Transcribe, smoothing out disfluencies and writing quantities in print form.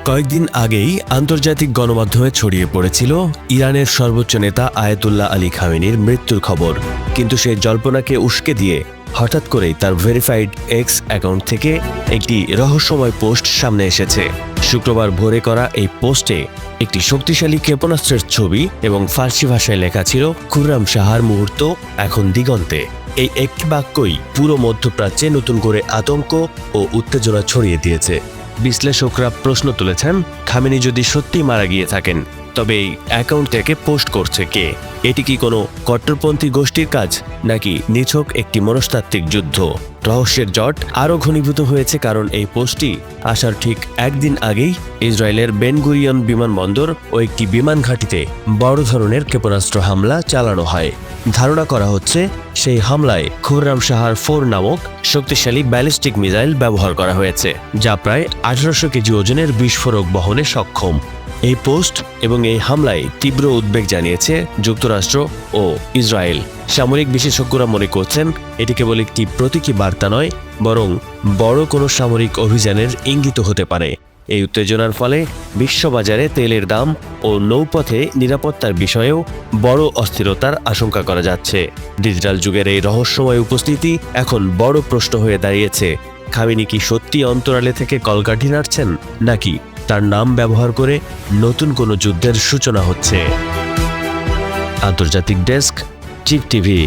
কয়েকদিন আগেই আন্তর্জাতিক গণমাধ্যমে ছড়িয়ে পড়েছিল ইরানের সর্বোচ্চ নেতা আয়াতুল্লাহ আলী খামেনির মৃত্যুর খবর, কিন্তু সেই জল্পনাকে উস্কে দিয়ে হঠাৎ করেই তার ভেরিফাইড এক্স অ্যাকাউন্ট থেকে একটি রহস্যময় পোস্ট সামনে এসেছে। শুক্রবার ভোরে করা এই পোস্টে একটি শক্তিশালী ক্ষেপণাস্ত্রের ছবি এবং ফার্সি ভাষায় লেখা ছিল, খুররাম শাহর মুহূর্ত এখন দিগন্তে। এই একটি বাক্যই পুরো মধ্যপ্রাচ্যে নতুন করে আতঙ্ক ও উত্তেজনা ছড়িয়ে দিয়েছে। বিশ্লেষকরা প্রশ্ন তুলেছেন, খামেনি যদি সত্যি মারা গিয়ে থাকেন, তবে এই অ্যাকাউন্ট থেকে পোস্ট করছে কে? এটি কি কোনো কট্টরপন্থী গোষ্ঠীর কাজ, নাকি নিছক একটি মনস্তাত্ত্বিক যুদ্ধ? রহস্যের জট আরও ঘনীভূত হয়েছে কারণ এই পোস্টটি আসার ঠিক একদিন আগেই ইসরায়েলের বেন গুরিয়ন বিমানবন্দর ও একটি বিমান ঘাঁটিতে বড় ধরনের ক্ষেপণাস্ত্র হামলা চালানো হয়। ধারণা করা হচ্ছে সেই হামলায় খুররাম শাহর 4 নামক শক্তিশালী ব্যালিস্টিক মিসাইল ব্যবহার করা হয়েছে, যা প্রায় 1800 কেজি ওজনের বিস্ফোরক বহনে সক্ষম। এই পোস্ট এবং এই হামলায় তীব্র উদ্বেগ জানিয়েছে যুক্তরাষ্ট্র ও ইসরায়েল। সামরিক বিশেষজ্ঞরা মনে করছেন এটি কেবল একটি প্রতীকী বার্তা নয়, বরং বড় কোনো সামরিক অভিযানের ইঙ্গিত হতে পারে। এই উত্তেজনার ফলে বিশ্ববাজারে তেলের দাম ও নৌপথে নিরাপত্তার বিষয়েও বড় অস্থিরতার আশঙ্কা করা যাচ্ছে। ডিজিটাল যুগের এই রহস্যময় উপস্থিতি এখন বড় প্রশ্ন হয়ে দাঁড়িয়েছে। খামেনি কি সত্যি অন্তরালে থেকে কলকাঠি নাড়ছেন, নাকি তার নাম ব্যবহার করে নতুন কোনো যুদ্ধের সূচনা হচ্ছে? আন্তর্জাতিক ডেস্ক, চিক টিভি।